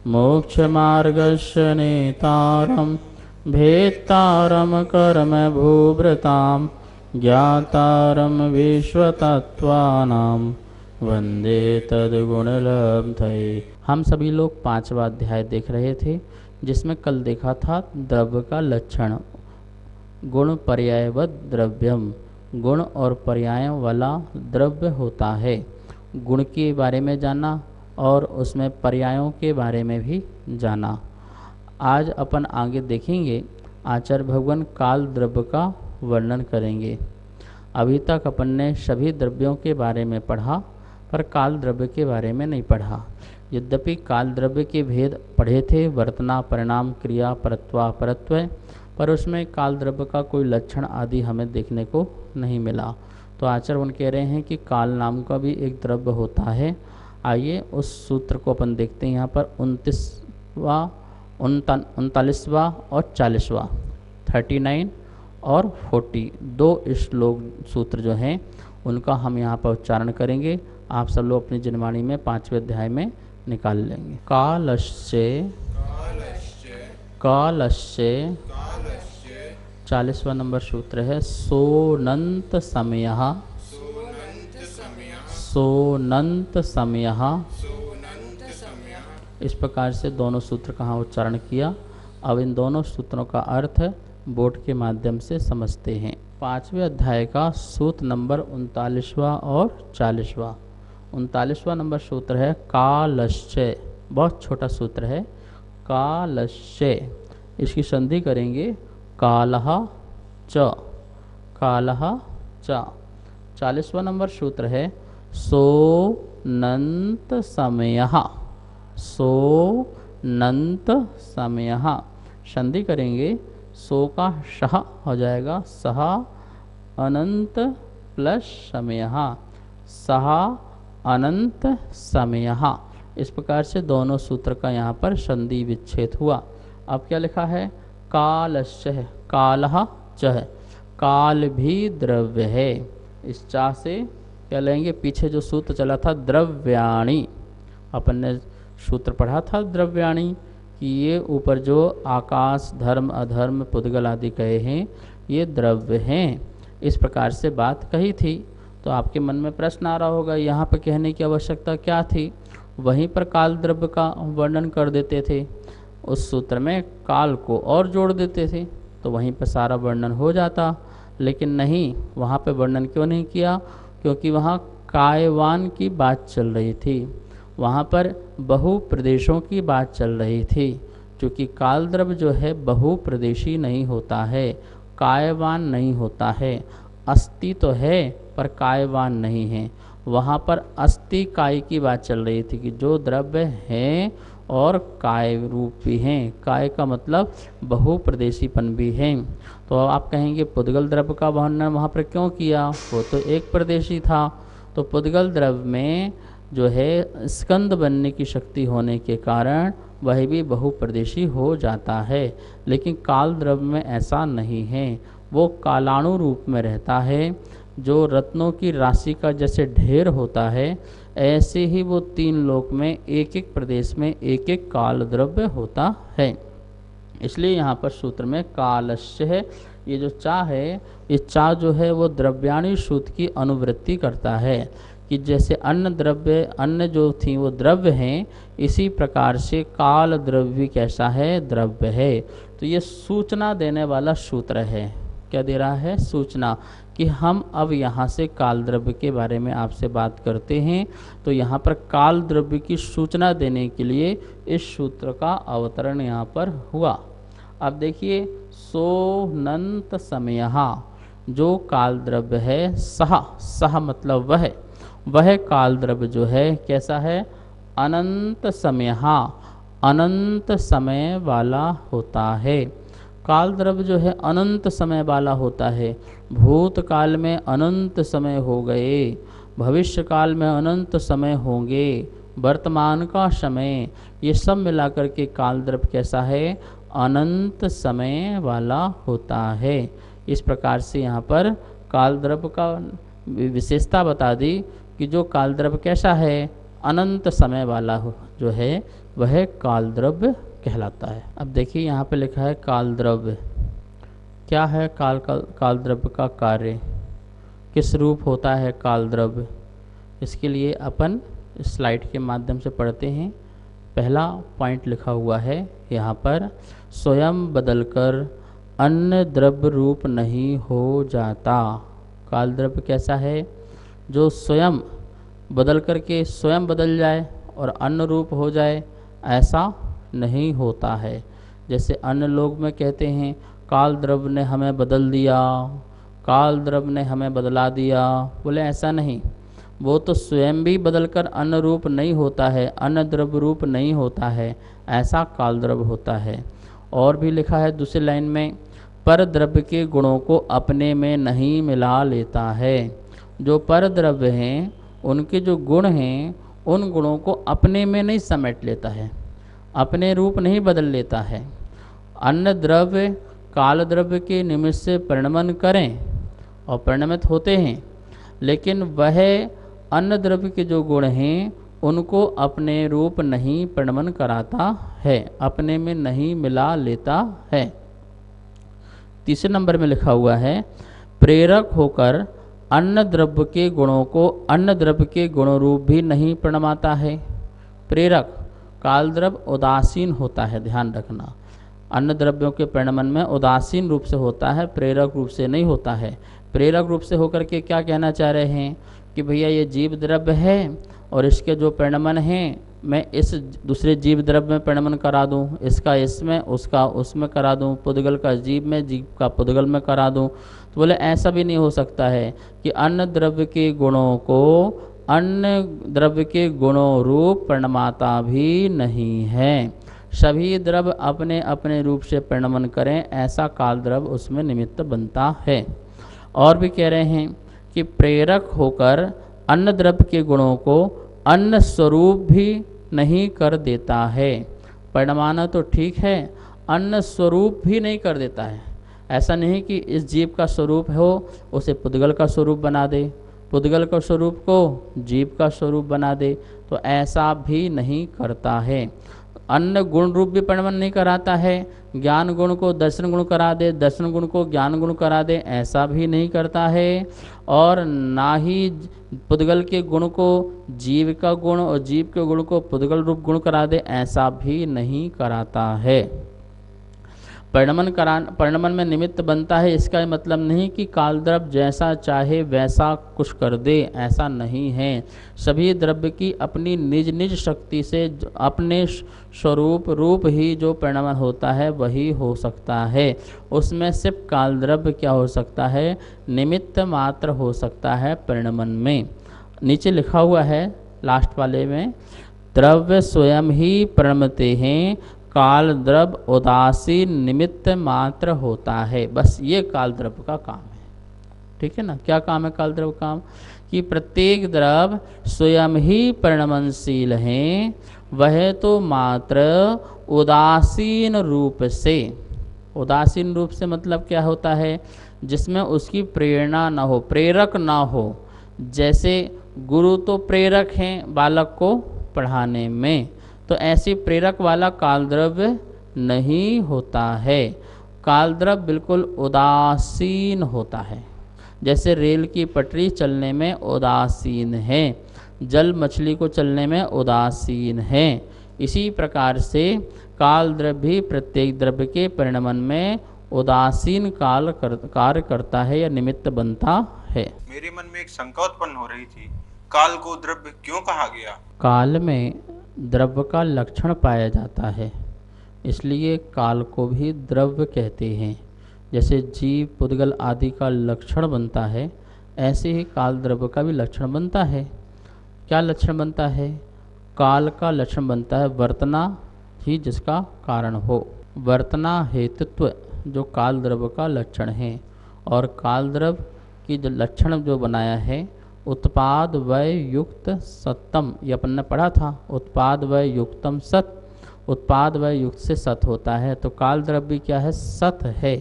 मोक्षमार्गस्य नेतारं भेत्तारं कर्मभूभृतां ज्ञातारं विश्वतत्त्वानां वंदे तद्गुणलब्धये। हम सभी लोग 5वां अध्याय देख रहे थे, जिसमें कल देखा था द्रव्य का लक्षण। गुण पर्यायवत द्रव्यम, गुण और पर्याय वाला द्रव्य होता है। गुण के बारे में जाना और उसमें पर्यायों के बारे में भी जाना। आज अपन आगे देखेंगे, आचार्य भगवान काल द्रव्य का वर्णन करेंगे। अभी तक अपन ने सभी द्रव्यों के बारे में पढ़ा, पर काल द्रव्य के बारे में नहीं पढ़ा। यद्यपि काल द्रव्य के भेद पढ़े थे, वर्तना, परिणाम, क्रिया, परत्वा, परत्व, पर उसमें काल द्रव्य का कोई लक्षण आदि हमें देखने को नहीं मिला। तो आचार्य कह रहे हैं कि काल नाम का भी एक द्रव्य होता है। आइए उस सूत्र को अपन देखते हैं। यहाँ पर 29वां, 39वां और 40वां, 39 और 40 दो श्लोक सूत्र जो हैं उनका हम यहाँ पर उच्चारण करेंगे। आप सब लोग अपनी जनवाणी में 5वें अध्याय में निकाल लेंगे। कालस्य 40वां नंबर सूत्र है सोनंत समयः। सोनंत समयः, इस प्रकार से दोनों सूत्र कहाँ उच्चारण किया। अब इन दोनों सूत्रों का अर्थ बोर्ड के माध्यम से समझते हैं। 5वें अध्याय का सूत्र नंबर 39वां और 40वां। 39वां नंबर सूत्र है कालस्य, बहुत छोटा सूत्र है। कालस्य, इसकी संधि करेंगे कालः च, कालः च। 40वां नंबर सूत्र है सोनंत समयः। सोनंत समयः, संधि करेंगे सो का शह हो जाएगा सह अनंत प्लस समयः, सह अनंत समयः। इस प्रकार से दोनों सूत्र का यहाँ पर संधि विच्छेद हुआ। अब क्या लिखा है, कालस्य है, कालः च है, काल भी द्रव्य है। इस चा से क्या लेंगे, पीछे जो सूत्र चला था द्रव्याणि, अपन ने सूत्र पढ़ा था द्रव्याणि कि ये ऊपर जो आकाश, धर्म, अधर्म, पुद्गल आदि कहे हैं ये द्रव्य हैं। इस प्रकार से बात कही थी। तो आपके मन में प्रश्न आ रहा होगा, यहाँ पर कहने की आवश्यकता क्या थी। वहीं पर काल द्रव्य का वर्णन कर देते थे, उस सूत्र में काल को और जोड़ देते थे तो वहीं पर सारा वर्णन हो जाता। लेकिन नहीं, वहाँ पे वर्णन क्यों नहीं किया, क्योंकि वहाँ कायवान की बात चल रही थी, वहाँ पर बहु प्रदेशों की बात चल रही थी। क्योंकि काल द्रव्य जो है बहु प्रदेशी नहीं होता है, कायवान नहीं होता है। अस्थि तो है पर कायवान नहीं है। वहाँ पर अस्थि काय की बात चल रही थी कि जो द्रव्य हैं और काय रूपी हैं। काय का मतलब बहु प्रदेशीपन भी है। तो आप कहेंगे पुद्गल द्रव्य का वर्णन वहाँ पर क्यों किया, वो तो एक प्रदेशी था। तो पुद्गल द्रव्य में जो है स्कंद बनने की शक्ति होने के कारण वह भी बहु प्रदेशी हो जाता है। लेकिन काल द्रव्य में ऐसा नहीं है, वो कालाणु रूप में रहता है। जो रत्नों की राशि का जैसे ढेर होता है, ऐसे ही वो 3 लोक में एक एक प्रदेश में एक एक काल द्रव्य होता है। इसलिए यहाँ पर सूत्र में कालस्य है। ये जो चा है, ये चा जो है वो द्रव्याणि सूत्र की अनुवृत्ति करता है कि जैसे अन्न द्रव्य, अन्न जो थी वो द्रव्य हैं, इसी प्रकार से काल द्रव्य कैसा है, द्रव्य है। तो ये सूचना देने वाला सूत्र है। क्या दे रहा है, सूचना कि हम अब यहाँ से काल द्रव्य के बारे में आपसे बात करते हैं। तो यहाँ पर काल द्रव्य की सूचना देने के लिए इस सूत्र का अवतरण यहाँ पर हुआ। अब देखिए सोनंत समयः, जो काल द्रव्य है, सह मतलब वह काल द्रव्य जो है कैसा है, अनंत समयः, अनंत समय वाला होता है। काल द्रव्य जो है अनंत समय वाला होता है। भूतकाल में अनंत समय हो गए, भविष्य काल में अनंत समय होंगे, वर्तमान का समय, ये सब मिलाकर के काल द्रव्य कैसा है, अनंत समय वाला होता है। इस प्रकार से यहाँ पर काल द्रव्य का विशेषता बता दी कि जो काल द्रव्य कैसा है, अनंत समय वाला जो है वह काल द्रव्य कहलाता है। अब देखिए यहाँ पे लिखा है काल द्रव्य। क्या है काल द्रव्य का कार्य, किस रूप होता है काल द्रव्य, इसके लिए अपन स्लाइड के माध्यम से पढ़ते हैं। पहला पॉइंट लिखा हुआ है यहाँ पर, स्वयं बदलकर अन्य द्रव्य रूप नहीं हो जाता। काल द्रव्य कैसा है, जो स्वयं बदल करके स्वयं बदल जाए और अन्य रूप हो जाए, ऐसा नहीं होता है। जैसे अन्य लोग में कहते हैं काल द्रव्य ने हमें बदल दिया, काल द्रव्य ने हमें बदला दिया, बोले ऐसा नहीं, वो तो स्वयं भी बदलकर अन्य रूप नहीं होता है, अन्य द्रव्य रूप नहीं होता है, ऐसा काल द्रव्य होता है। और भी लिखा है दूसरी लाइन में, पर द्रव्य के गुणों को अपने में नहीं मिला लेता है। जो पर द्रव्य हैं उनके जो गुण हैं उन गुणों को अपने में नहीं समेट लेता है, अपने रूप नहीं बदल लेता है। अन्य द्रव्य काल द्रव्य के निमित्त से परिणमन करें और परिणमित होते हैं, लेकिन वह अन्य द्रव्य के जो गुण हैं उनको अपने रूप नहीं परिणमन कराता है, अपने में नहीं मिला लेता है। तीसरे नंबर में लिखा हुआ है, प्रेरक होकर अन्य द्रव्य के गुणों को अन्य द्रव्य के गुण रूप भी नहीं परिणमाता है। प्रेरक काल द्रव्य उदासीन होता है, ध्यान रखना, अन्य द्रव्यों के परिणमन में उदासीन रूप से होता है, प्रेरक रूप से नहीं होता है। प्रेरक रूप से होकर के क्या कहना चाह रहे हैं कि भैया ये जीव द्रव्य है और इसके जो परिणमन हैं मैं इस दूसरे जीव द्रव्य में परिणमन करा दूं, इसका इसमें उसका उसमें करा दूं, पुद्गल का जीव में जीव का पुद्गल में करा दूं। तो बोले ऐसा भी नहीं हो सकता है कि अन्य द्रव्य के गुणों को अन्य द्रव्य के गुणों रूप परिणमाता भी नहीं है। सभी द्रव्य अपने अपने रूप से परिणमन करें, ऐसा काल द्रव्य उसमें निमित्त बनता है। और भी कह रहे हैं कि प्रेरक होकर अन्य द्रव्य के गुणों को अन्य स्वरूप भी नहीं कर देता है। परिणमाना तो ठीक है, अन्य स्वरूप भी नहीं कर देता है। ऐसा नहीं कि इस जीव का स्वरूप हो उसे पुद्गल का स्वरूप बना दे, पुद्गल का स्वरूप को जीव का स्वरूप बना दे, तो ऐसा भी नहीं करता है। अन्य गुण रूप भी परिणमन नहीं कराता है, ज्ञान गुण को दर्शन गुण करा दे, दर्शन गुण को ज्ञान गुण करा दे, ऐसा भी नहीं करता है। और ना ही पुद्गल के गुण को जीव का गुण और जीव के गुण को पुद्गल रूप गुण करा दे, ऐसा भी नहीं कराता है। परिणमन में निमित्त बनता है, इसका मतलब नहीं कि काल द्रव्य जैसा चाहे वैसा कुछ कर दे, ऐसा नहीं है। सभी द्रव्य की अपनी निज निज शक्ति से अपने स्वरूप रूप ही जो परिणमन होता है वही हो सकता है। उसमें सिर्फ काल द्रव्य क्या हो सकता है, निमित्त मात्र हो सकता है परिणमन में। नीचे लिखा हुआ है लास्ट वाले में, द्रव्य स्वयं ही परिणमते हैं, काल द्रव्य उदासीन निमित्त मात्र होता है। बस ये काल द्रव्य का काम है, ठीक है ना। क्या काम है काल द्रव्य काम, कि प्रत्येक द्रव्य स्वयं ही परिणमनशील हैं, वह तो मात्र उदासीन रूप से, उदासीन रूप से मतलब क्या होता है, जिसमें उसकी प्रेरणा न हो, प्रेरक ना हो। जैसे गुरु तो प्रेरक हैं बालक को पढ़ाने में, तो ऐसी प्रेरक वाला काल द्रव्य नहीं होता है। काल द्रव्य बिल्कुल उदासीन होता है। जैसे रेल की पटरी चलने में उदासीन है, जल मछली को चलने में उदासीन है, इसी प्रकार से काल द्रव्य भी प्रत्येक द्रव्य के परिणमन में उदासीन कार्य करता है या निमित्त बनता है। मेरे मन में एक शंका उत्पन्न हो रही थी, काल को द्रव्य क्यों कहा गया? काल में द्रव्य का लक्षण पाया जाता है, इसलिए काल को भी द्रव्य कहते हैं। जैसे जीव पुद्गल आदि का लक्षण बनता है, ऐसे ही काल द्रव्य का भी लक्षण बनता है। क्या लक्षण बनता है? काल का लक्षण बनता है वर्तना ही जिसका कारण हो, वर्तना हेतुत्व जो काल द्रव्य का लक्षण है। और काल द्रव्य की जो लक्षण जो बनाया है, उत्पाद वय युक्त सत्तम, ये अपन ने पढ़ा था, उत्पाद वय युक्तम सत, उत्पाद वय युक्त से सत होता है। तो काल द्रव्य क्या है? सत है।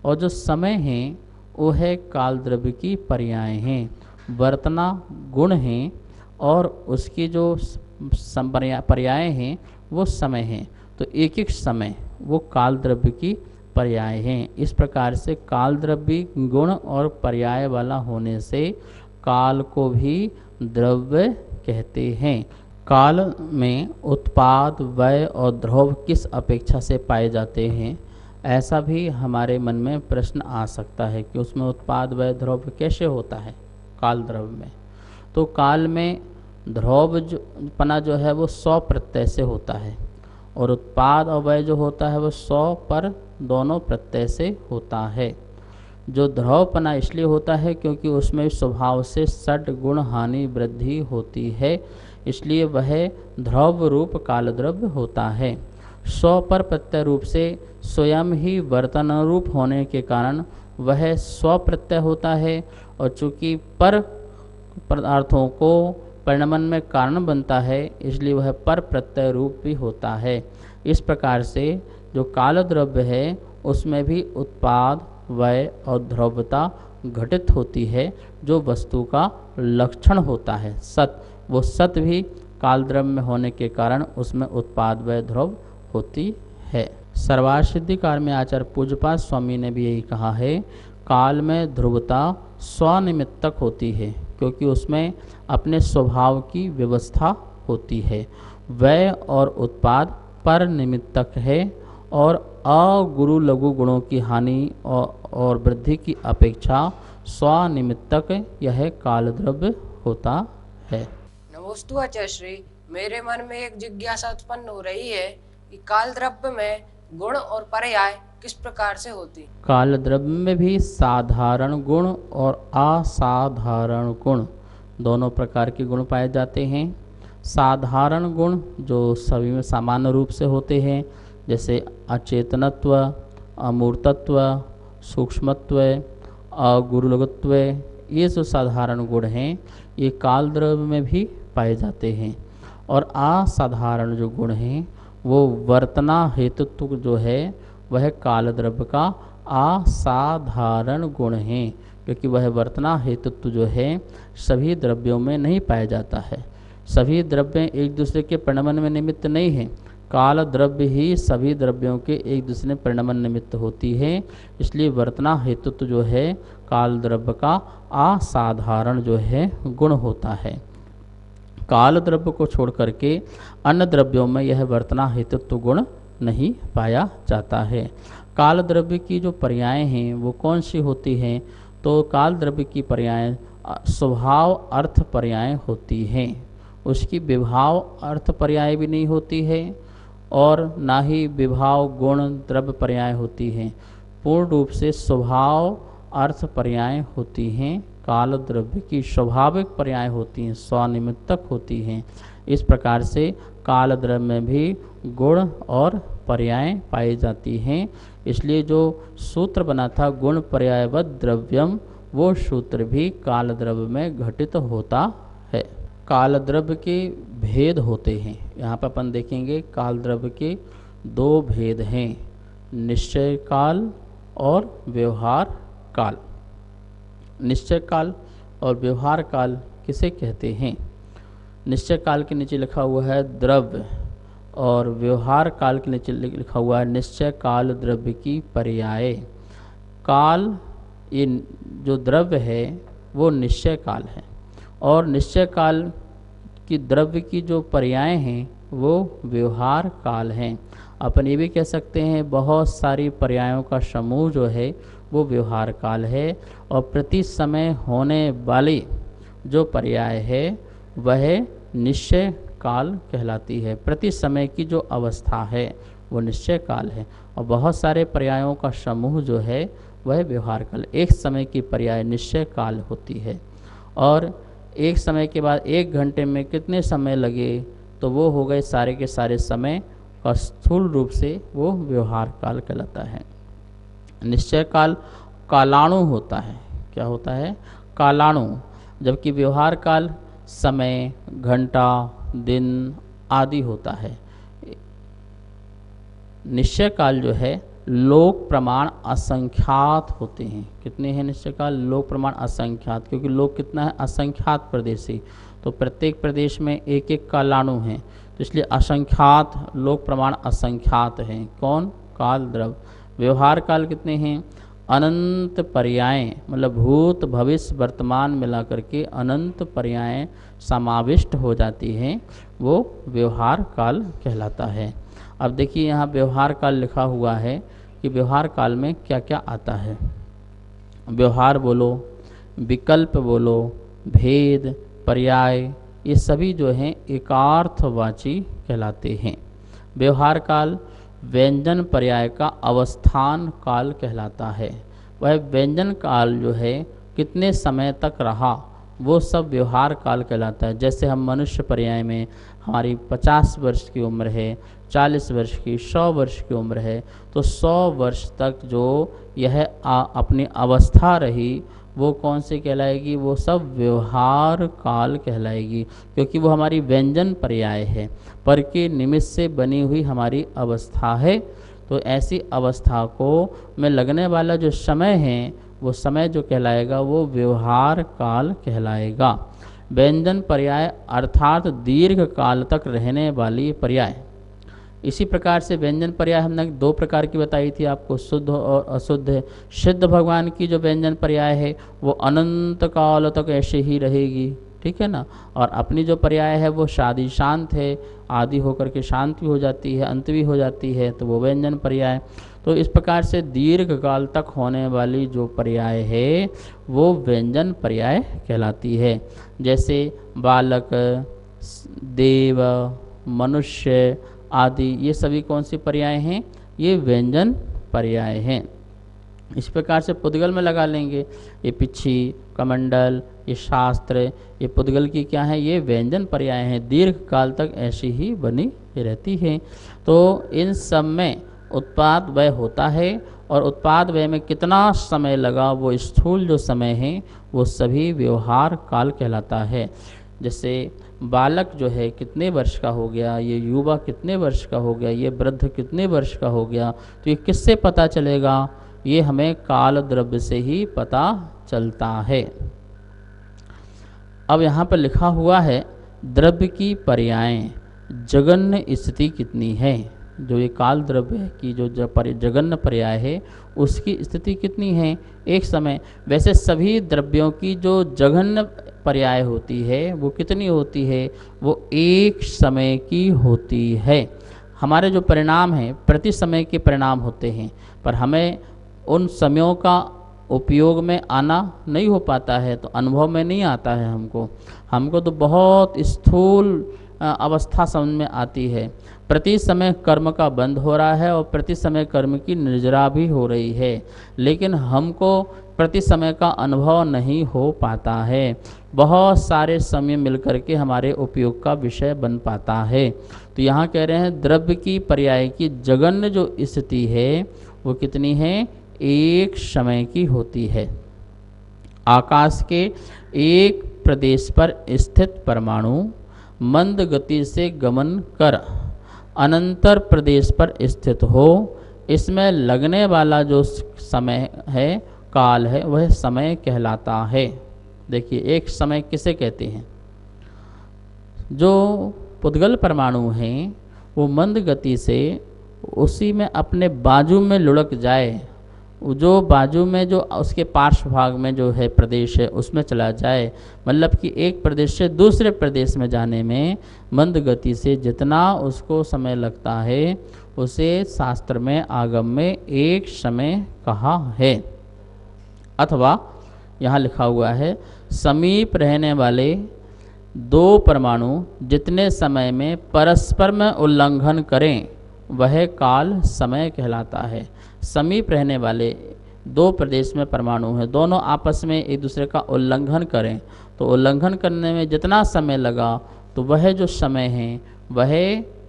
और जो समय हैं वो है काल द्रव्य की पर्याय हैं, वर्तना गुण हैं, और उसकी जो पर्याय हैं वो समय है, तो एक एक समय वो काल द्रव्य की पर्याय हैं। इस प्रकार से काल द्रव्य गुण और पर्याय वाला होने से काल को भी द्रव्य कहते हैं। काल में उत्पाद, व्यय और द्रव्य किस अपेक्षा से पाए जाते हैं, ऐसा भी हमारे मन में प्रश्न आ सकता है कि उसमें उत्पाद, व्यय, द्रव्य कैसे होता है काल द्रव्य में। तो काल में द्रव्यपना जो है वो 100 प्रत्यय से होता है और उत्पाद और व्यय जो होता है वो 100 पर दोनों प्रत्यय से होता है। जो द्रव्यपना इसलिए होता है क्योंकि उसमें स्वभाव से षड गुण हानि वृद्धि होती है, इसलिए वह द्रव्य रूप काल द्रव्य होता है। 100 पर प्रत्यय रूप से स्वयं ही वर्तन रूप होने के कारण वह स्व प्रत्यय होता है, और चूंकि पर पदार्थों को परिणमन में कारण बनता है, इसलिए वह पर प्रत्यय रूप भी होता है। इस प्रकार से जो काल द्रव्य है उसमें भी उत्पाद, व्यय और द्रव्यता घटित होती है, जो वस्तु का लक्षण होता है सत, वो सत भी काल द्रव्य में होने के कारण उसमें उत्पाद, व्यय, द्रव्य होती है। सर्वासिद्धिकार में आचार्य पूज्यपाद स्वामी ने भी यही कहा है, काल में ध्रुवता स्वनिमित्तक होती है क्योंकि उसमें अपने स्वभाव की व्यवस्था होती है। व्यय और उत्पाद पर निमित्तक है और अगुरु लघु गुणों की हानि और वृद्धि की अपेक्षा स्वनिमित्तक यह काल द्रव्य होता है। नमोस्तु आचार्य श्री, मेरे मन में एक जिज्ञासा उत्पन्न हो रही है कि काल द्रव्य में गुण और पर्याय किस प्रकार से होती? काल द्रव्य में भी साधारण गुण और असाधारण गुण दोनों प्रकार के गुण पाए जाते हैं। साधारण गुण जो सभी में सामान्य रूप से होते हैं, जैसे अचेतनत्व, अमूर्तत्व, सूक्ष्मत्व, अगुरुलघुत्व, ये जो साधारण गुण हैं ये काल द्रव्य में भी पाए जाते हैं। और असाधारण जो गुण हैं वो वर्तना हेतुत्व जो है वह काल द्रव्य का असाधारण गुण है, क्योंकि वह वर्तना हेतुत्व जो है सभी द्रव्यों में नहीं पाया जाता है। सभी द्रव्य एक दूसरे के परिणमन में निमित्त नहीं है, काल द्रव्य ही सभी द्रव्यों के एक दूसरे में परिणमन निमित्त होती है, इसलिए वर्तना हेतुत्व जो है काल द्रव्य का असाधारण जो है गुण होता है। काल द्रव्य को छोड़ करके अन्य द्रव्यों में यह वर्तना हेतुत्व गुण नहीं पाया जाता है। काल द्रव्य की जो पर्याय हैं वो कौन सी होती हैं, तो काल द्रव्य की पर्याय स्वभाव अर्थ पर्याय होती हैं। उसकी विभाव अर्थ पर्याय भी नहीं होती है और ना ही विभाव गुण द्रव्य पर्याय होती हैं। पूर्ण रूप से स्वभाव अर्थ पर्याय होती हैं। काल द्रव्य की स्वाभाविक पर्याय होती हैं, स्वनिमित्तक होती हैं। इस प्रकार से काल द्रव्य में भी गुण और पर्याय पाई जाती हैं। इसलिए जो सूत्र बना था गुण पर्यायवत द्रव्यम, वो सूत्र भी काल द्रव्य में घटित होता है। काल द्रव्य के भेद होते हैं, यहाँ पर अपन देखेंगे काल द्रव्य के 2 भेद हैं, निश्चय काल और व्यवहार काल। निश्चय काल और व्यवहार काल किसे कहते हैं? निश्चय काल के नीचे लिखा हुआ है द्रव्य और व्यवहार काल के नीचे लिखा हुआ है निश्चय काल द्रव्य की पर्याय। काल ये जो द्रव्य है वो निश्चय काल है और निश्चय काल की द्रव्य की जो पर्याय हैं वो व्यवहार काल हैं। अपन ये भी कह सकते हैं बहुत सारी पर्यायों का समूह जो है वो व्यवहार काल है और प्रति समय होने वाली जो पर्याय है वह निश्चय काल कहलाती है। प्रति समय की जो अवस्था है वो निश्चय काल है और बहुत सारे पर्यायों का समूह जो है वह व्यवहार काल। एक समय की पर्याय निश्चय काल होती है और एक समय के बाद 1 घंटे में कितने समय लगे तो वो हो गए सारे के सारे समय और स्थूल रूप से वो व्यवहार काल कहलाता है। निश्चय काल कालाणु होता है। क्या होता है? कालाणु। जबकि व्यवहार काल समय, घंटा, दिन आदि होता है। निश्चय काल जो है लोक प्रमाण असंख्यात होते हैं। कितने हैं निश्चय काल? लोक प्रमाण असंख्यात, क्योंकि लोक कितना है? असंख्यात प्रदेशी, तो प्रत्येक प्रदेश में एक एक कालाणु हैं। तो इसलिए असंख्यात लोक प्रमाण असंख्यात हैं। कौन? काल द्रव्य। व्यवहार काल कितने हैं? अनंत पर्याय, मतलब भूत भविष्य वर्तमान मिला करके अनंत पर्याय समाविष्ट हो जाती हैं, वो व्यवहार काल कहलाता है। अब देखिए यहाँ व्यवहार काल लिखा हुआ है कि व्यवहार काल में क्या क्या आता है। व्यवहार बोलो, विकल्प बोलो, भेद, पर्याय, ये सभी जो हैं एकार्थवाची कहलाते हैं। व्यवहार काल व्यंजन पर्याय का अवस्थान काल कहलाता है। वह व्यंजन काल जो है कितने समय तक रहा, वो सब व्यवहार काल कहलाता है। जैसे हम मनुष्य पर्याय में हमारी 50 वर्ष की उम्र है, 40 वर्ष की, 100 वर्ष की उम्र है, तो 100 वर्ष तक जो यह अपनी अवस्था रही वो कौन सी कहलाएगी? वो सब व्यवहार काल कहलाएगी, क्योंकि वो हमारी व्यंजन पर्याय है, पर के निमित्त से बनी हुई हमारी अवस्था है। तो ऐसी अवस्था को में लगने वाला जो समय है, वो समय जो कहलाएगा वो व्यवहार काल कहलाएगा। व्यंजन पर्याय अर्थात दीर्घ काल तक रहने वाली पर्याय। इसी प्रकार से व्यंजन पर्याय हमने 2 प्रकार की बताई थी आपको, शुद्ध और अशुद्ध। सिद्ध भगवान की जो व्यंजन पर्याय है वो अनंत काल तक ऐसे ही रहेगी, ठीक है ना। और अपनी जो पर्याय है वो शादी शांत है, आदि होकर के शांत भी हो जाती है, अंत भी हो जाती है, तो वो व्यंजन पर्याय। तो इस प्रकार से दीर्घ काल तक होने वाली जो पर्याय है वो व्यंजन पर्याय कहलाती है। जैसे बालक, देव, मनुष्य आदि, ये सभी कौन सी पर्याय हैं? ये व्यंजन पर्याय हैं। इस प्रकार से पुद्गल में लगा लेंगे, ये पिच्छी, कमंडल, ये शास्त्र, ये पुद्गल की क्या है? ये व्यंजन पर्याय हैं, दीर्घ काल तक ऐसी ही बनी रहती हैं। तो इन सब में उत्पाद व्यय होता है, और उत्पाद व्यय में कितना समय लगा, वो स्थूल जो समय है वो सभी व्यवहार काल कहलाता है। जैसे बालक जो है कितने वर्ष का हो गया, ये युवा कितने वर्ष का हो गया, ये वृद्ध कितने वर्ष का हो गया, तो ये किससे पता चलेगा? ये हमें काल द्रव्य से ही पता चलता है। अब यहाँ पर लिखा हुआ है द्रव्य की पर्यायें, जगन्य स्थिति कितनी है। जो ये काल द्रव्य की जो जगन्य पर्याय है उसकी स्थिति कितनी है एक समय। वैसे सभी द्रव्यों की जो जघन्य पर्याय होती है वो कितनी होती है? वो एक समय की होती है। हमारे जो परिणाम हैं प्रति समय के परिणाम होते हैं, पर हमें उन समयों का उपयोग में आना नहीं हो पाता है, तो अनुभव में नहीं आता है हमको तो बहुत स्थूल अवस्था समझ में आती है। प्रति समय कर्म का बंध हो रहा है और प्रति समय कर्म की निर्जरा भी हो रही है, लेकिन हमको प्रति समय का अनुभव नहीं हो पाता है। बहुत सारे समय मिलकर के हमारे उपयोग का विषय बन पाता है। तो यहाँ कह रहे हैं द्रव्य की पर्याय की जगन्य जो स्थिति है वो कितनी है? एक समय की होती है। आकाश के एक प्रदेश पर स्थित परमाणु मंद गति से गमन कर अनंतर प्रदेश पर स्थित हो, इसमें लगने वाला जो समय है, काल है, वह समय कहलाता है। देखिए एक समय किसे कहते हैं? जो पुद्गल परमाणु हैं वो मंद गति से उसी में अपने बाजू में लुढ़क जाए, जो बाजू में जो उसके पार्श्व भाग में जो है प्रदेश है उसमें चला जाए, मतलब कि एक प्रदेश से दूसरे प्रदेश में जाने में मंद गति से जितना उसको समय लगता है उसे शास्त्र में आगम में एक समय कहा है। अथवा यहाँ लिखा हुआ है समीप रहने वाले दो परमाणु जितने समय में परस्पर में उल्लंघन करें वह काल समय कहलाता है। समीप रहने वाले दो प्रदेश में परमाणु हैं, दोनों आपस में एक दूसरे का उल्लंघन करें, तो उल्लंघन करने में जितना समय लगा तो वह जो समय है वह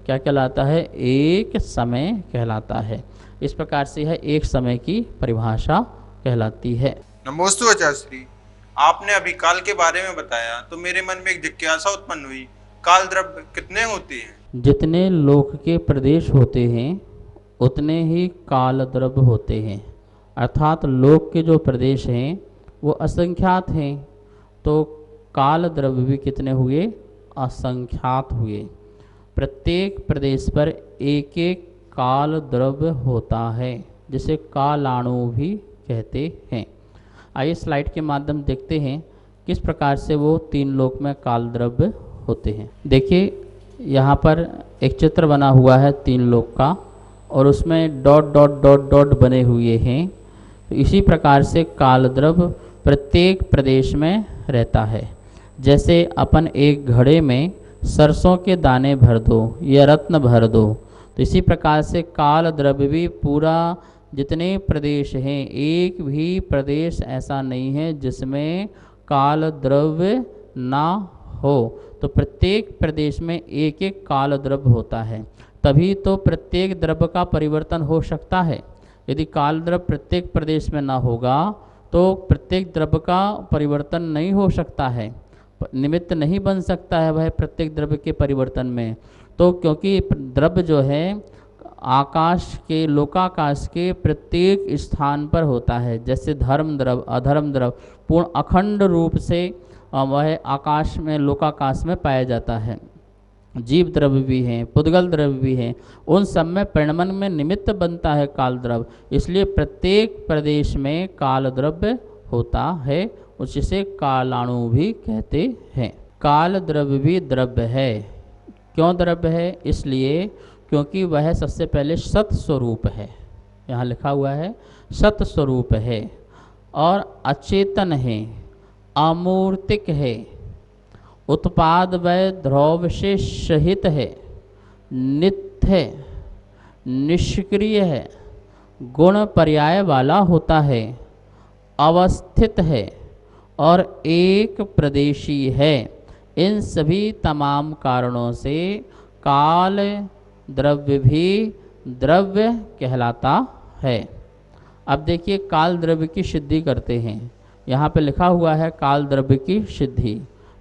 क्या कहलाता है? एक समय कहलाता है। इस प्रकार से यह एक समय की परिभाषा कहलाती है। नमोस्तु आचार्य श्री, आपने अभी काल के बारे में बताया तो मेरे मन में एक जिज्ञासा उत्पन्न हुई, काल द्रव्य कितने होते हैं? जितने लोक के प्रदेश होते हैं उतने ही काल द्रव्य होते हैं, अर्थात लोक के जो प्रदेश हैं वो असंख्यात हैं, तो काल द्रव्य भी कितने हुए? असंख्यात हुए। प्रत्येक प्रदेश पर एक एक काल द्रव्य होता है, जिसे कालाणु भी कहते हैं। आइए स्लाइड के माध्यम देखते हैं किस प्रकार से वो तीन लोक में काल द्रव्य होते हैं। देखिए यहाँ पर एक चित्र बना हुआ है तीन लोक का, और उसमें डॉट डॉट डॉट डॉट बने हुए हैं। तो इसी प्रकार से काल द्रव्य प्रत्येक प्रदेश में रहता है। जैसे अपन एक घड़े में सरसों के दाने भर दो या रत्न भर दो, तो इसी प्रकार से काल द्रव्य भी पूरा जितने प्रदेश हैं, एक भी प्रदेश ऐसा नहीं है जिसमें काल द्रव्य ना हो। तो प्रत्येक प्रदेश में एक एक काल द्रव्य होता है, तभी तो प्रत्येक द्रव्य का परिवर्तन हो सकता है। यदि काल द्रव्य प्रत्येक प्रदेश में ना होगा तो प्रत्येक द्रव्य का परिवर्तन नहीं हो सकता है, निमित्त नहीं बन सकता है वह प्रत्येक द्रव्य के परिवर्तन में। तो क्योंकि द्रव्य जो है आकाश के, लोकाकाश के प्रत्येक स्थान पर होता है। जैसे धर्म द्रव्य, अधर्म द्रव्य पूर्ण अखंड रूप से वह आकाश में, लोकाकाश में पाया जाता है। जीव द्रव्य भी हैं, पुद्गल द्रव्य भी हैं, उन सब में परिणमन में निमित्त बनता है काल द्रव्य। इसलिए प्रत्येक प्रदेश में काल द्रव्य होता है, उसे कालाणु भी कहते हैं। काल द्रव्य भी द्रव्य है। क्यों द्रव्य है? इसलिए क्योंकि वह सबसे पहले सत स्वरूप है। यहाँ लिखा हुआ है सत स्वरूप है और अचेतन है, अमूर्तिक है, उत्पाद व द्रव्य से सहित है, नित्य है, निष्क्रिय है, गुण पर्याय वाला होता है, अवस्थित है और एक प्रदेशी है। इन सभी तमाम कारणों से काल द्रव्य भी द्रव्य कहलाता है। अब देखिए काल द्रव्य की सिद्धि करते हैं। यहाँ पे लिखा हुआ है काल द्रव्य की सिद्धि।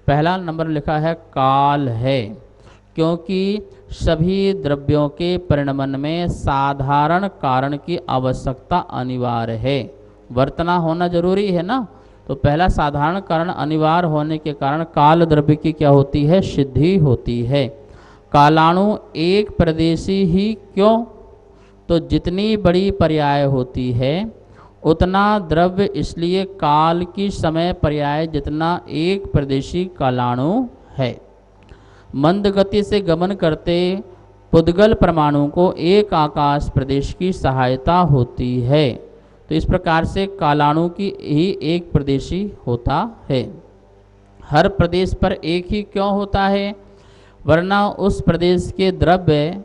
पहला नंबर लिखा है काल है, क्योंकि सभी द्रव्यों के परिणमन में साधारण कारण की आवश्यकता अनिवार्य है। वर्तना होना जरूरी है ना, तो पहला साधारण कारण अनिवार्य होने के कारण काल द्रव्य की क्या होती है? सिद्धि होती है। कालाणु एक प्रदेशी ही क्यों? तो जितनी बड़ी पर्याय होती है उतना द्रव्य, इसलिए काल की समय पर्याय जितना एक प्रदेशी कालाणु है। मंद गति से गमन करते पुद्गल परमाणु को एक आकाश प्रदेश की सहायता होती है। तो इस प्रकार से कालाणु की ही एक प्रदेशी होता है। हर प्रदेश पर एक ही क्यों होता है? वरना उस प्रदेश के द्रव्य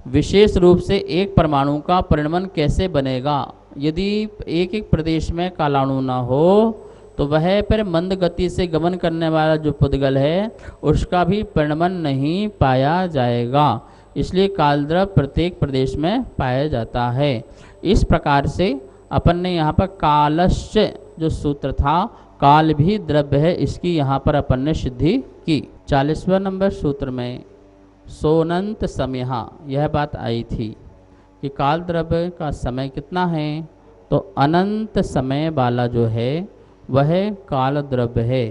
विशेष रूप से एक परमाणु का परिणमन कैसे बनेगा? यदि एक एक प्रदेश में कालाणु ना हो तो वह पर मंद गति से गमन करने वाला जो पुद्गल है उसका भी परिणमन नहीं पाया जाएगा। इसलिए काल द्रव्य प्रत्येक प्रदेश में पाया जाता है। इस प्रकार से अपन ने यहाँ पर कालस्य जो सूत्र था, काल भी द्रव्य है, इसकी यहाँ पर अपन ने सिद्धि की। 40वां नंबर सूत्र में सोनंत समय, यह बात आई थी कि काल द्रव्य का समय कितना है? तो अनंत समय वाला जो है वह काल द्रव्य है।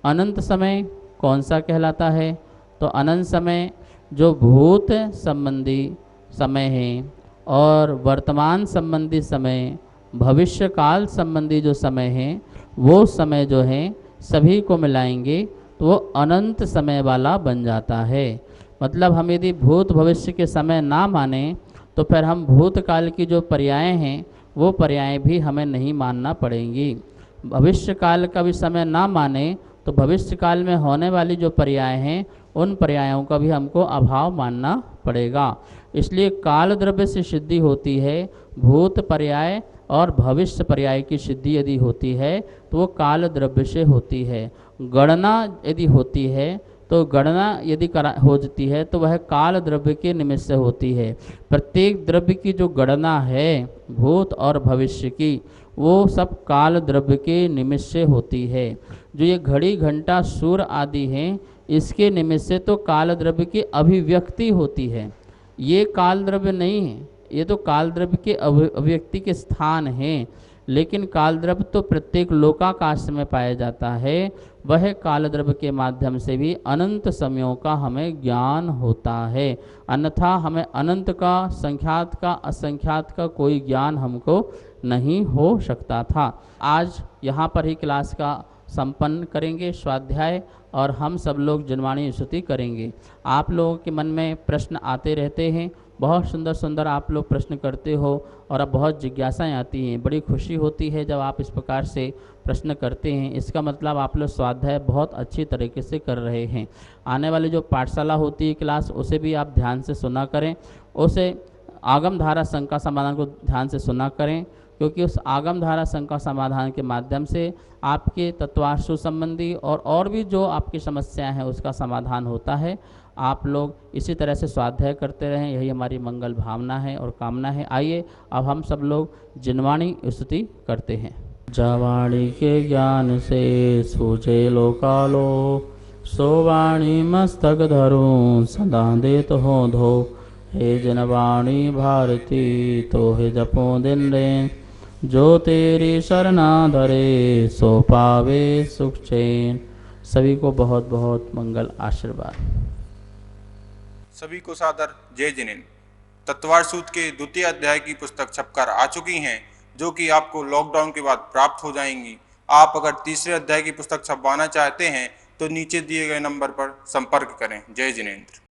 अनंत समय कौन सा कहलाता है? तो अनंत समय जो भूत संबंधी समय है और वर्तमान संबंधी समय, भविष्य काल संबंधी जो समय है, वो समय जो है सभी को मिलाएंगे तो वो अनंत समय वाला बन जाता है। मतलब हम यदि भूत भविष्य के समय ना माने तो फिर हम भूतकाल की जो पर्याय हैं वो पर्याय भी हमें नहीं मानना पड़ेंगी। भविष्य काल का भी समय ना माने तो भविष्य काल में होने वाली जो पर्याय हैं उन पर्यायों का भी हमको अभाव मानना पड़ेगा। इसलिए काल द्रव्य से सिद्धि होती है, भूत पर्याय और भविष्य पर्याय की सिद्धि यदि होती है तो वो काल द्रव्य से होती है। गणना यदि होती है तो गणना यदि हो जाती है तो वह काल द्रव्य के निमित्त से होती है। प्रत्येक द्रव्य की जो गणना है भूत और भविष्य की, वो सब काल द्रव्य के निमित्त से होती है। जो ये घड़ी घंटा सूर्य आदि हैं, इसके निमित्त से तो काल द्रव्य की अभिव्यक्ति होती है। ये काल द्रव्य नहीं है, ये तो काल द्रव्य के अभिव्यक्ति के स्थान हैं। लेकिन कालद्रव्य तो प्रत्येक लोकाकाश में पाया जाता है। वह कालद्रव्य के माध्यम से भी अनंत समयों का हमें ज्ञान होता है, अन्यथा हमें अनंत का, संख्यात का, असंख्यात का कोई ज्ञान हमको नहीं हो सकता था। आज यहाँ पर ही क्लास का संपन्न करेंगे स्वाध्याय, और हम सब लोग जिनवाणी स्तुति करेंगे। आप लोगों के मन में प्रश्न आते रहते हैं, बहुत सुंदर सुंदर आप लोग प्रश्न करते हो और अब बहुत जिज्ञासाएं आती हैं। बड़ी खुशी होती है जब आप इस प्रकार से प्रश्न करते हैं। इसका मतलब आप लोग स्वाध्याय बहुत अच्छी तरीके से कर रहे हैं। आने वाली जो पाठशाला होती है क्लास, उसे भी आप ध्यान से सुना करें, उसे आगम धारा शंका समाधान को ध्यान से सुना करें, क्योंकि उस आगम धारा शंका समाधान के माध्यम से आपके तत्वार्षु संबंधी और भी जो आपकी समस्याएं हैं उसका समाधान होता है। आप लोग इसी तरह से स्वाध्याय करते रहें, यही हमारी मंगल भावना है और कामना है। आइए अब हम सब लोग जिनवाणी स्तुति करते हैं। जवाणी के ज्ञान से सूझे लोकालो, सोवाणी मस्तक धरूं सदा देत हो धो। हे जिनवाणी भारती तो हे जपो दिन रेन, जो तेरी शरणा धरे सो पावे सुख चैन। सभी को बहुत बहुत मंगल आशीर्वाद। सभी को सादर जय जिनेन्द्र। तत्वार्थ सूत्र के द्वितीय अध्याय की पुस्तक छपकर आ चुकी हैं, जो कि आपको लॉकडाउन के बाद प्राप्त हो जाएंगी। आप अगर तीसरे अध्याय की पुस्तक छपवाना चाहते हैं तो नीचे दिए गए नंबर पर संपर्क करें। जय जिनेन्द्र।